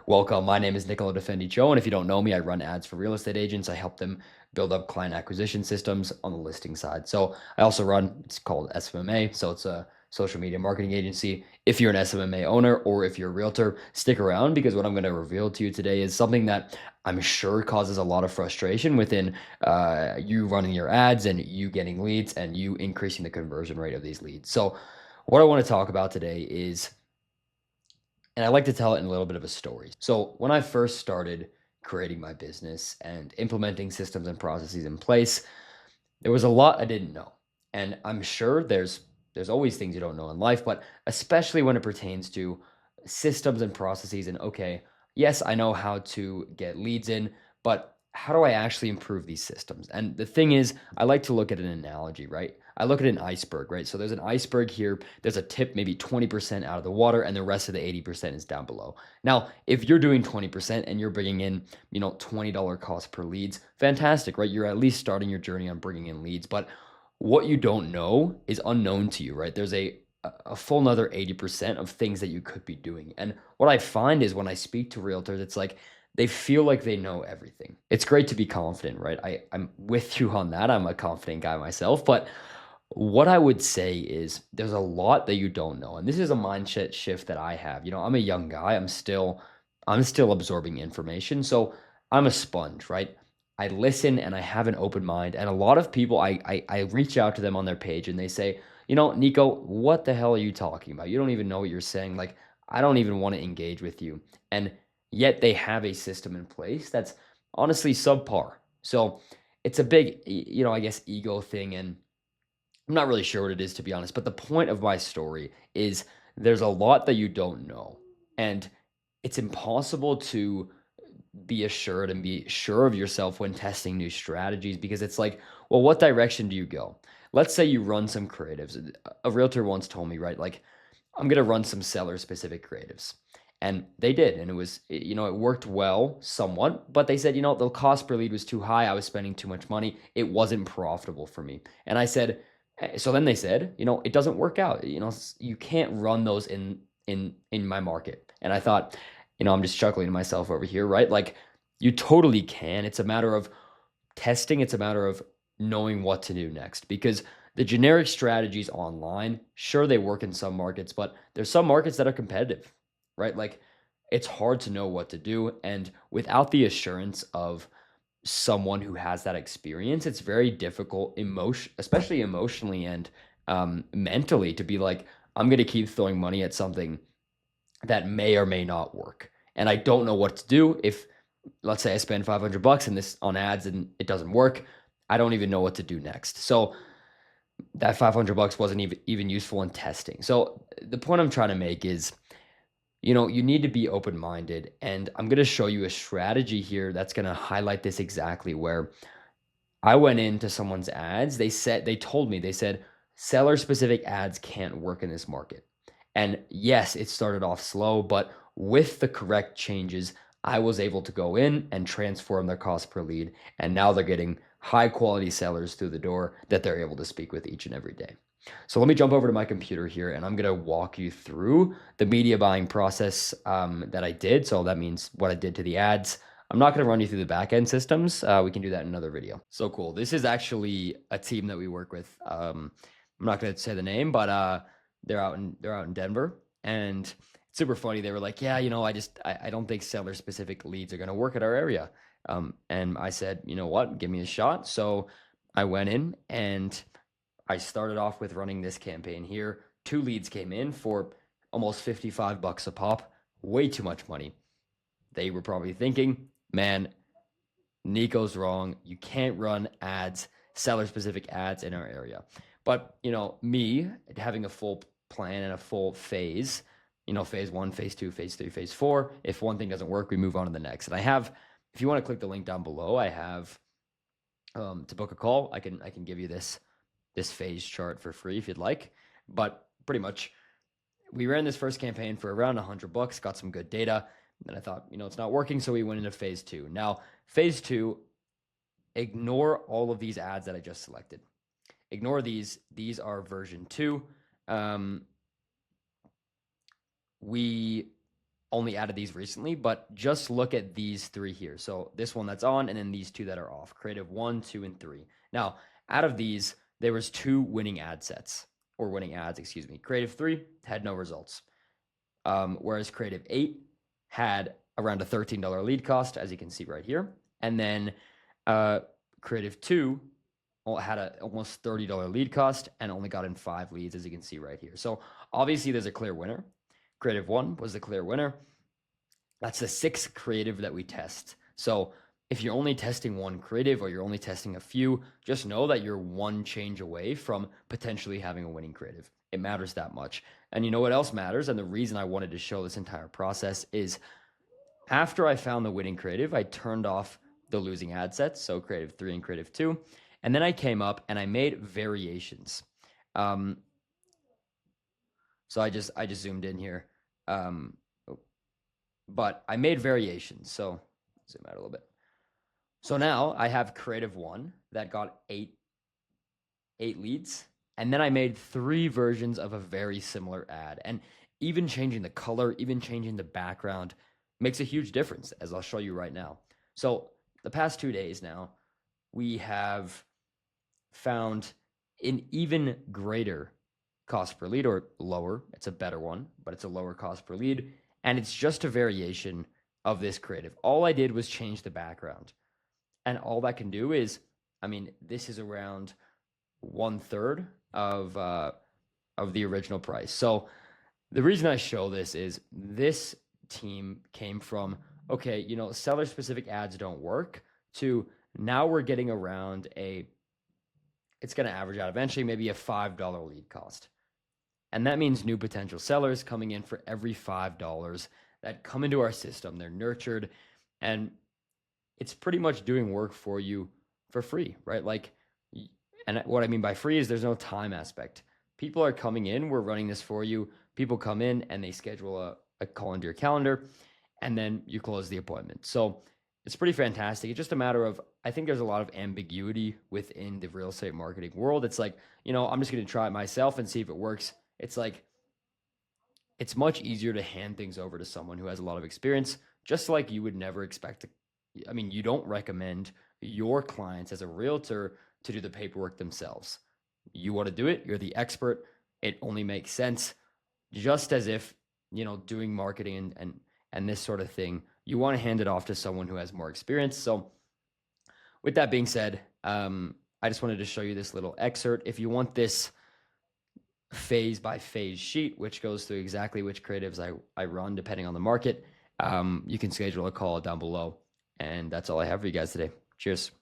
Welcome. My name is Nicola Defendi Joe, and if you don't know me, I run ads for real estate agents. I help them build up client acquisition systems on the listing side. So I also run, it's called SMMA. So it's a social media marketing agency. If you're an SMMA owner or if you're a realtor, stick around because what I'm going to reveal to you today is something that I'm sure causes a lot of frustration within you running your ads and you getting leads and you increasing the conversion rate of these leads. So what I want to talk about today is, and I like to tell it in a little bit of a story. So, when I first started creating my business and implementing systems and processes in place, there was a lot I didn't know. And I'm sure there's always things you don't know in life, but especially when it pertains to systems and processes and okay, yes, I know how to get leads in, but how do I actually improve these systems? And the thing is, I like to look at an analogy, right? I look at an iceberg, right? So there's an iceberg here. There's a tip, maybe 20% out of the water, and the rest of the 80% is down below. Now, if you're doing 20% and you're bringing in, $20 cost per leads, fantastic, right? You're at least starting your journey on bringing in leads. But what you don't know is unknown to you, right? There's a full another 80% of things that you could be doing. And what I find is when I speak to realtors, it's like they feel like they know everything. It's great to be confident, right? I'm with you on that. I'm a confident guy myself. But what I would say is there's a lot that you don't know. And this is a mindset shift that I have. I'm a young guy. I'm still absorbing information. So I'm a sponge, right? I listen and I have an open mind. And a lot of people, I reach out to them on their page and they say, Nico, what the hell are you talking about? You don't even know what you're saying. Like, I don't even want to engage with you. And yet they have a system in place that's honestly subpar. So it's a big, I guess, ego thing. And I'm not really sure what it is, to be honest. But the point of my story is there's a lot that you don't know. And it's impossible to be assured and be sure of yourself when testing new strategies because it's like, well, what direction do you go? Let's say you run some creatives. A realtor once told me, right, like, I'm going to run some seller specific creatives. And they did. And it worked well somewhat, but they said, the cost per lead was too high. I was spending too much money. It wasn't profitable for me. And I said, so then they said, it doesn't work out. You can't run those in my market. And I thought, I'm just chuckling to myself over here, right? Like you totally can. It's a matter of testing, it's a matter of knowing what to do next because the generic strategies online, sure, they work in some markets, but there's some markets that are competitive, right? Like it's hard to know what to do. And without the assurance of someone who has that experience, it's very difficult, especially emotionally and mentally, to be like, I'm going to keep throwing money at something that may or may not work. And I don't know what to do if, let's say I spend 500 bucks in this on ads and it doesn't work. I don't even know what to do next. So that 500 bucks wasn't even useful in testing. So the point I'm trying to make is, you need to be open minded. And I'm going to show you a strategy here that's going to highlight this exactly where I went into someone's ads. They said seller specific ads can't work in this market. And yes, it started off slow, but with the correct changes, I was able to go in and transform their cost per lead. And now they're getting high quality sellers through the door that they're able to speak with each and every day. So let me jump over to my computer here and I'm going to walk you through the media buying process that I did. So that means what I did to the ads. I'm not going to run you through the back end systems. We can do that in another video. So cool. This is actually a team that we work with. I'm not going to say the name, but they're out in Denver, and it's super funny. They were like, "Yeah, I don't think seller specific leads are going to work at our area." And I said, "You know what? Give me a shot." So I went in and I started off with running this campaign here. Two leads came in for almost 55 bucks a pop. Way too much money. They were probably thinking, man, Nico's wrong. You can't run ads, seller specific ads in our area. But, me having a full plan and a full phase, phase one, phase two, phase three, phase four. If one thing doesn't work, we move on to the next. And I have, if you want to click the link down below, I have to book a call. I can give you this phase chart for free if you'd like. But pretty much we ran this first campaign for around 100 bucks, got some good data. And I thought, it's not working. So we went into phase two. Now, phase two, ignore all of these ads that I just selected. Ignore these. These are version two. We only added these recently, but just look at these three here. So this one that's on, and then these two that are off, creative 1, 2, and 3. Now, out of these, there was 2 winning ad sets, or winning ads, excuse me. Creative 3 had no results. Whereas creative 8 had around a $13 lead cost, as you can see right here. And then creative 2 had a almost $30 lead cost and only got in 5 leads, as you can see right here. So obviously there's a clear winner. Creative 1 was the clear winner. That's the 6th creative that we test. So if you're only testing one creative or you're only testing a few, just know that you're one change away from potentially having a winning creative. It matters that much. And you know what else matters? And the reason I wanted to show this entire process is after I found the winning creative, I turned off the losing ad sets, so creative 3 and creative 2. And then I came up and I made variations. So I just zoomed in here. But I made variations. So zoom out a little bit. So now I have creative 1 that got 8 leads. And then I made 3 versions of a very similar ad. And even changing the color, even changing the background makes a huge difference, as I'll show you right now. So the past 2 days now, we have found an even greater cost per lead, or lower. It's a better one, but it's a lower cost per lead. And it's just a variation of this creative. All I did was change the background. And all that can do is, I mean, this is around 1/3 of the original price. So the reason I show this is this team came from, okay, you know, seller specific ads don't work, to now we're getting around it's going to average out eventually maybe a $5 lead cost. And that means new potential sellers coming in for every $5 that come into our system. They're nurtured, and it's pretty much doing work for you for free, right? Like, and what I mean by free is there's no time aspect. People are coming in, we're running this for you. People come in and they schedule a call into your calendar, and then you close the appointment. So it's pretty fantastic. It's just a matter of, I think there's a lot of ambiguity within the real estate marketing world. It's like, you know, I'm just going to try it myself and see if it works. It's like, it's much easier to hand things over to someone who has a lot of experience, just like you would never expect to. I mean, you don't recommend your clients as a realtor to do the paperwork themselves. You want to do it, you're the expert. It only makes sense. Just as if, you know, doing marketing and this sort of thing, you want to hand it off to someone who has more experience. So with that being said, I just wanted to show you this little excerpt. If you want this phase by phase sheet, which goes through exactly which creatives I run depending on the market, you can schedule a call down below. And that's all I have for you guys today. Cheers.